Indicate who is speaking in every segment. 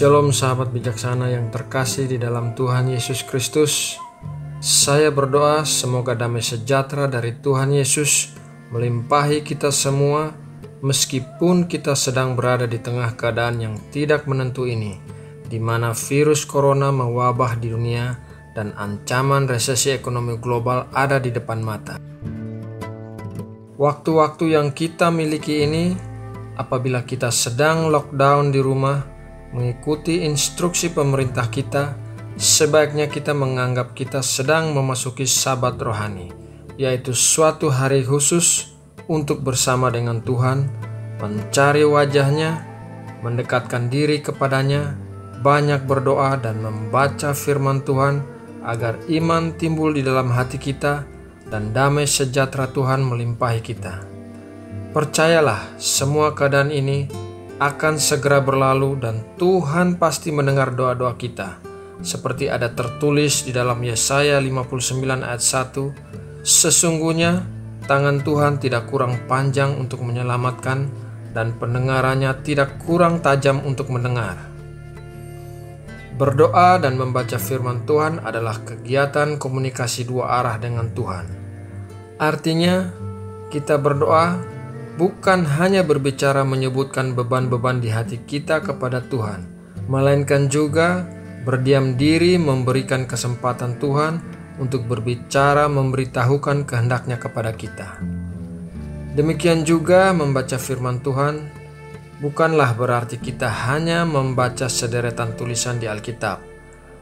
Speaker 1: Shalom sahabat bijaksana yang terkasih di dalam Tuhan Yesus Kristus. Saya berdoa semoga damai sejahtera dari Tuhan Yesus melimpahi kita semua meskipun kita sedang berada di tengah keadaan yang tidak menentu ini, di mana virus corona mewabah di dunia dan ancaman resesi ekonomi global ada di depan mata. Waktu-waktu yang kita miliki ini, apabila kita sedang lockdown di rumah, mengikuti instruksi pemerintah kita, sebaiknya kita menganggap kita sedang memasuki Sabat rohani, yaitu suatu hari khusus untuk bersama dengan Tuhan, mencari wajahnya, mendekatkan diri kepadanya, banyak berdoa dan membaca firman Tuhan agar iman timbul di dalam hati kita dan damai sejahtera Tuhan melimpahi kita. Percayalah, semua keadaan ini akan segera berlalu dan Tuhan pasti mendengar doa-doa kita. Seperti ada tertulis di dalam Yesaya 59 ayat 1, sesungguhnya tangan Tuhan tidak kurang panjang untuk menyelamatkan dan pendengarannya tidak kurang tajam untuk mendengar. Berdoa dan membaca firman Tuhan adalah kegiatan komunikasi dua arah dengan Tuhan. Artinya, kita berdoa bukan hanya berbicara menyebutkan beban-beban di hati kita kepada Tuhan, melainkan juga berdiam diri memberikan kesempatan Tuhan untuk berbicara memberitahukan kehendaknya kepada kita. Demikian juga membaca firman Tuhan bukanlah berarti kita hanya membaca sederetan tulisan di Alkitab,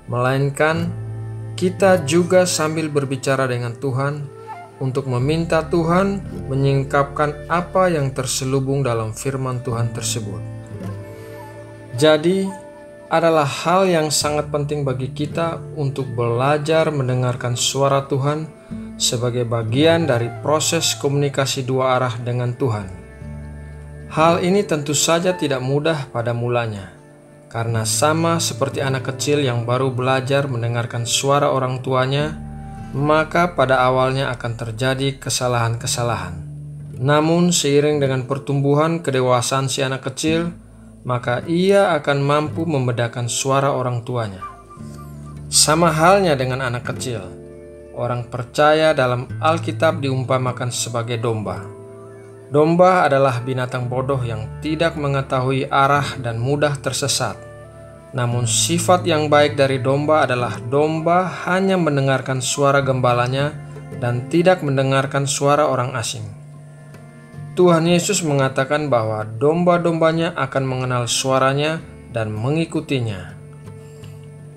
Speaker 1: melainkan kita juga sambil berbicara dengan Tuhan untuk meminta Tuhan menyingkapkan apa yang terselubung dalam firman Tuhan tersebut. Jadi, adalah hal yang sangat penting bagi kita untuk belajar mendengarkan suara Tuhan sebagai bagian dari proses komunikasi dua arah dengan Tuhan. Hal ini tentu saja tidak mudah pada mulanya, karena sama seperti anak kecil yang baru belajar mendengarkan suara orang tuanya, maka pada awalnya akan terjadi kesalahan-kesalahan. Namun seiring dengan pertumbuhan kedewasaan si anak kecil, maka ia akan mampu membedakan suara orang tuanya. Sama halnya dengan anak kecil, orang percaya dalam Alkitab diumpamakan sebagai domba. Domba adalah binatang bodoh yang tidak mengetahui arah dan mudah tersesat. Namun sifat yang baik dari domba adalah domba hanya mendengarkan suara gembalanya dan tidak mendengarkan suara orang asing. Tuhan Yesus mengatakan bahwa domba-dombanya akan mengenal suaranya dan mengikutinya.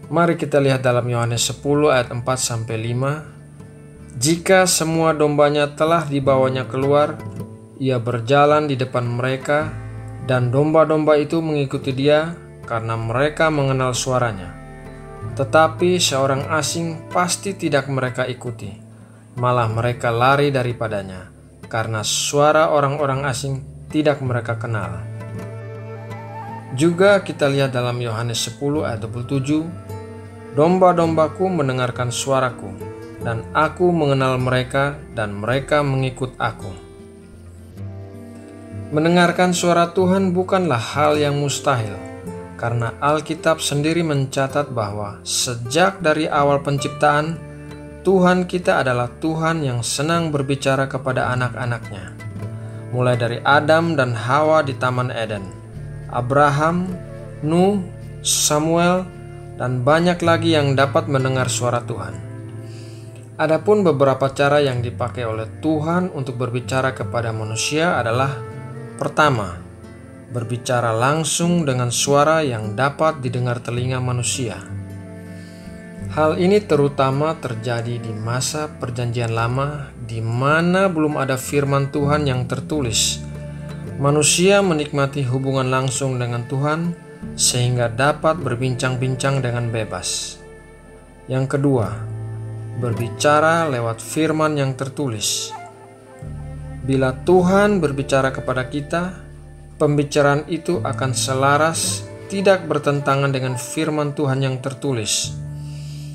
Speaker 1: Mari kita lihat dalam Yohanes 10 ayat 4-5. Jika semua dombanya telah dibawanya keluar, ia berjalan di depan mereka dan domba-domba itu mengikuti dia, karena mereka mengenal suaranya. Tetapi seorang asing pasti tidak mereka ikuti, malah mereka lari daripadanya, karena suara orang-orang asing tidak mereka kenal. Juga kita lihat dalam Yohanes 10 ayat 27, domba-dombaku mendengarkan suaraku, dan aku mengenal mereka, dan mereka mengikut aku. Mendengarkan suara Tuhan bukanlah hal yang mustahil, karena Alkitab sendiri mencatat bahwa sejak dari awal penciptaan, Tuhan kita adalah Tuhan yang senang berbicara kepada anak-anaknya. Mulai dari Adam dan Hawa di Taman Eden, Abraham, Nuh, Samuel, dan banyak lagi yang dapat mendengar suara Tuhan. Adapun beberapa cara yang dipakai oleh Tuhan untuk berbicara kepada manusia adalah: pertama, berbicara langsung dengan suara yang dapat didengar telinga manusia. Hal ini terutama terjadi di masa Perjanjian Lama, di mana belum ada firman Tuhan yang tertulis. Manusia menikmati hubungan langsung dengan Tuhan sehingga dapat berbincang-bincang dengan bebas. Yang kedua, berbicara lewat firman yang tertulis. Bila Tuhan berbicara kepada kita, pembicaraan itu akan selaras, tidak bertentangan dengan firman Tuhan yang tertulis.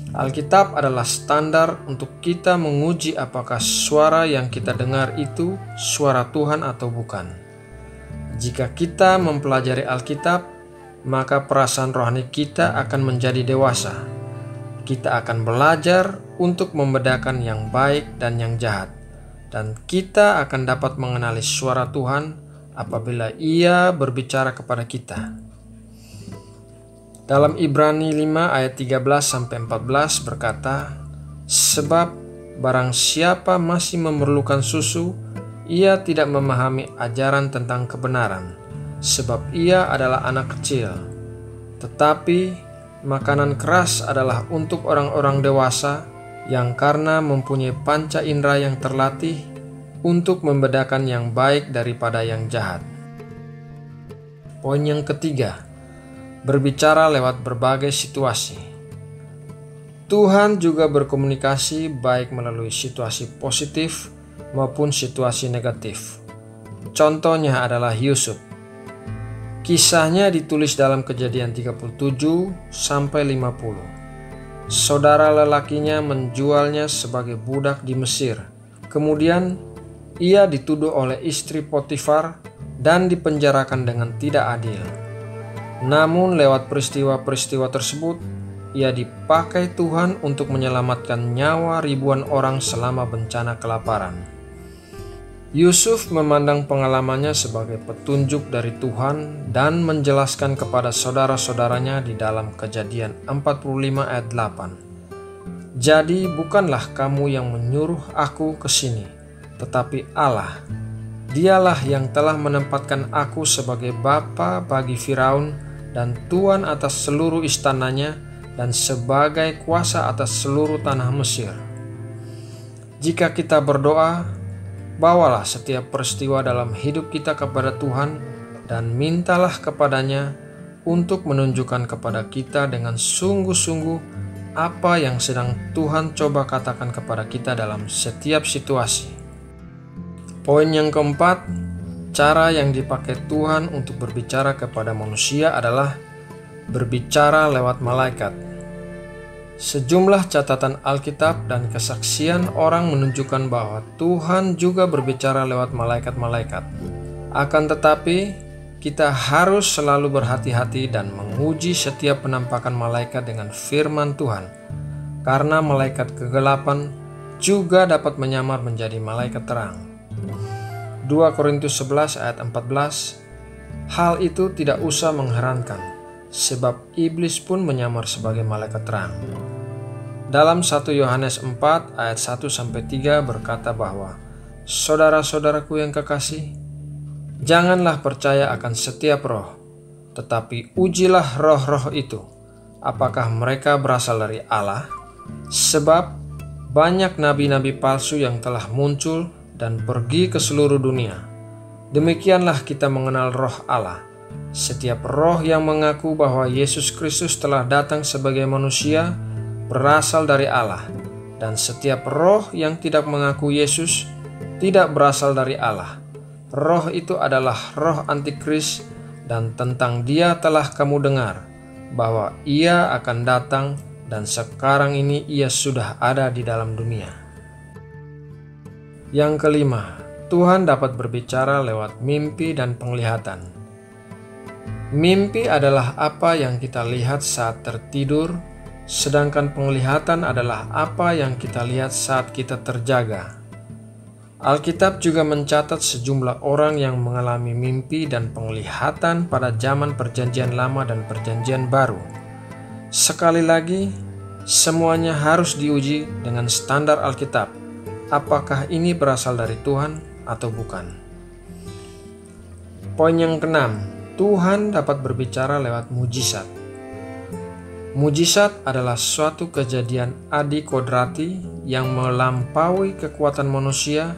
Speaker 1: Alkitab adalah standar untuk kita menguji apakah suara yang kita dengar itu suara Tuhan atau bukan. Jika kita mempelajari Alkitab, maka perasaan rohani kita akan menjadi dewasa. Kita akan belajar untuk membedakan yang baik dan yang jahat, dan kita akan dapat mengenali suara Tuhan apabila Ia berbicara kepada kita. Dalam Ibrani 5 ayat 13-14 berkata, "Sebab barang siapa masih memerlukan susu, ia tidak memahami ajaran tentang kebenaran, sebab ia adalah anak kecil. Tetapi makanan keras adalah untuk orang-orang dewasa yang karena mempunyai panca indera yang terlatih untuk membedakan yang baik daripada yang jahat." Poin yang ketiga, berbicara lewat berbagai situasi. Tuhan juga berkomunikasi baik melalui situasi positif maupun situasi negatif. Contohnya adalah Yusuf. Kisahnya ditulis dalam Kejadian 37-50. Saudara lelakinya menjualnya sebagai budak di Mesir. Kemudian ia dituduh oleh istri Potifar dan dipenjarakan dengan tidak adil. Namun lewat peristiwa-peristiwa tersebut, ia dipakai Tuhan untuk menyelamatkan nyawa ribuan orang selama bencana kelaparan. Yusuf memandang pengalamannya sebagai petunjuk dari Tuhan dan menjelaskan kepada saudara-saudaranya di dalam Kejadian 45 ayat 8. "Jadi bukanlah kamu yang menyuruh aku ke sini, tetapi Allah. Dialah yang telah menempatkan aku sebagai bapa bagi Firaun dan tuan atas seluruh istananya dan sebagai kuasa atas seluruh tanah Mesir." Jika kita berdoa, bawalah setiap peristiwa dalam hidup kita kepada Tuhan dan mintalah kepadanya untuk menunjukkan kepada kita dengan sungguh-sungguh apa yang sedang Tuhan coba katakan kepada kita dalam setiap situasi. Poin yang keempat, cara yang dipakai Tuhan untuk berbicara kepada manusia adalah berbicara lewat malaikat. Sejumlah catatan Alkitab dan kesaksian orang menunjukkan bahwa Tuhan juga berbicara lewat malaikat-malaikat. Akan tetapi, kita harus selalu berhati-hati dan menguji setiap penampakan malaikat dengan firman Tuhan, karena malaikat kegelapan juga dapat menyamar menjadi malaikat terang. 2 Korintus 11 ayat 14. Hal itu tidak usah mengherankan, sebab iblis pun menyamar sebagai malaikat terang. Dalam 1 Yohanes 4 ayat 1-3 berkata bahwa, "Saudara-saudaraku yang kekasih, janganlah percaya akan setiap roh, tetapi ujilah roh-roh itu, apakah mereka berasal dari Allah? Sebab banyak nabi-nabi palsu yang telah muncul dan pergi ke seluruh dunia. Demikianlah kita mengenal roh Allah. Setiap roh yang mengaku bahwa Yesus Kristus telah datang sebagai manusia berasal dari Allah, dan setiap roh yang tidak mengaku Yesus tidak berasal dari Allah. Roh itu adalah roh antikris, dan tentang dia telah kamu dengar bahwa ia akan datang, dan sekarang ini ia sudah ada di dalam dunia." Yang kelima, Tuhan dapat berbicara lewat mimpi dan penglihatan. Mimpi adalah apa yang kita lihat saat tertidur, sedangkan penglihatan adalah apa yang kita lihat saat kita terjaga. Alkitab juga mencatat sejumlah orang yang mengalami mimpi dan penglihatan pada zaman Perjanjian Lama dan Perjanjian Baru. Sekali lagi, semuanya harus diuji dengan standar Alkitab. Apakah ini berasal dari Tuhan atau bukan? Poin yang keenam, Tuhan dapat berbicara lewat mujizat. Mujizat adalah suatu kejadian adikodrati yang melampaui kekuatan manusia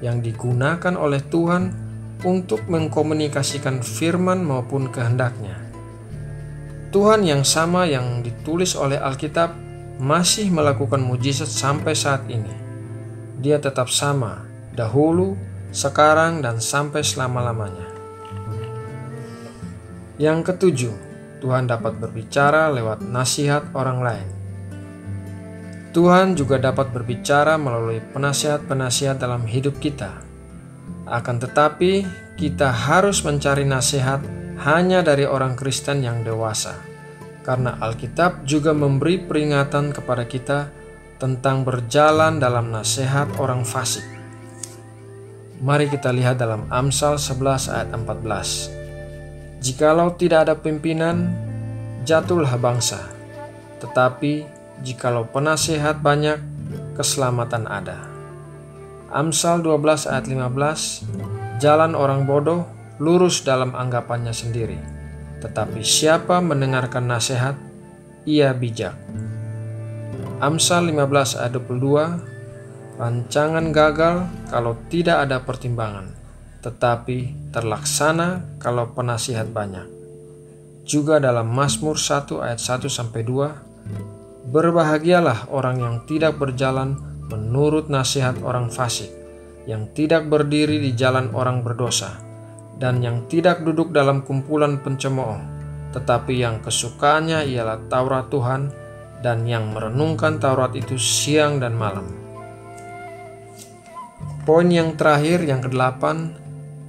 Speaker 1: yang digunakan oleh Tuhan untuk mengkomunikasikan firman maupun kehendaknya. Tuhan yang sama yang ditulis oleh Alkitab masih melakukan mujizat sampai saat ini. Dia tetap sama, dahulu, sekarang, dan sampai selama-lamanya. Yang ketujuh, Tuhan dapat berbicara lewat nasihat orang lain. Tuhan juga dapat berbicara melalui penasihat-penasihat dalam hidup kita. Akan tetapi, kita harus mencari nasihat hanya dari orang Kristen yang dewasa, karena Alkitab juga memberi peringatan kepada kita tentang berjalan dalam nasihat orang fasik. Mari kita lihat dalam Amsal 11 ayat 14. Jikalau tidak ada pimpinan, jatuhlah bangsa. Tetapi jikalau penasehat banyak, keselamatan ada. Amsal 12 ayat 15. Jalan orang bodoh lurus dalam anggapannya sendiri, tetapi siapa mendengarkan nasihat, ia bijak. Amsal 15 ayat 22. Rancangan gagal kalau tidak ada pertimbangan, tetapi terlaksana kalau penasihat banyak. Juga dalam Mazmur 1 ayat 1-2, berbahagialah orang yang tidak berjalan menurut nasihat orang fasik, yang tidak berdiri di jalan orang berdosa, dan yang tidak duduk dalam kumpulan pencemooh, tetapi yang kesukaannya ialah Taurat Tuhan, dan yang merenungkan Taurat itu siang dan malam. Poin yang terakhir, yang ke-8,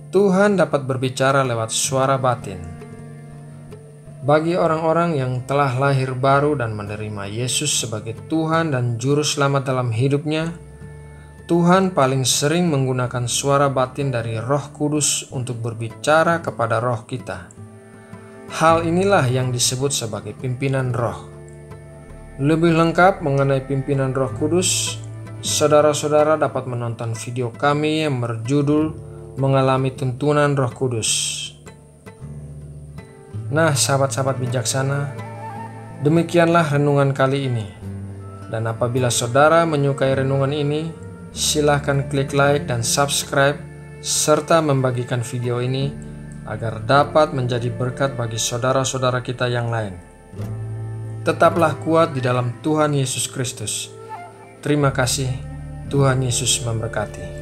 Speaker 1: Tuhan dapat berbicara lewat suara batin. Bagi orang-orang yang telah lahir baru dan menerima Yesus sebagai Tuhan dan Juru Selamat dalam hidupnya, Tuhan paling sering menggunakan suara batin dari Roh Kudus untuk berbicara kepada roh kita. Hal inilah yang disebut sebagai pimpinan roh. Lebih lengkap mengenai pimpinan Roh Kudus, saudara-saudara dapat menonton video kami yang berjudul Mengalami Tuntunan Roh Kudus. Nah, sahabat-sahabat bijaksana, demikianlah renungan kali ini. Dan apabila saudara menyukai renungan ini, silahkan klik like dan subscribe, serta membagikan video ini agar dapat menjadi berkat bagi saudara-saudara kita yang lain. Tetaplah kuat di dalam Tuhan Yesus Kristus. Terima kasih, Tuhan Yesus memberkati.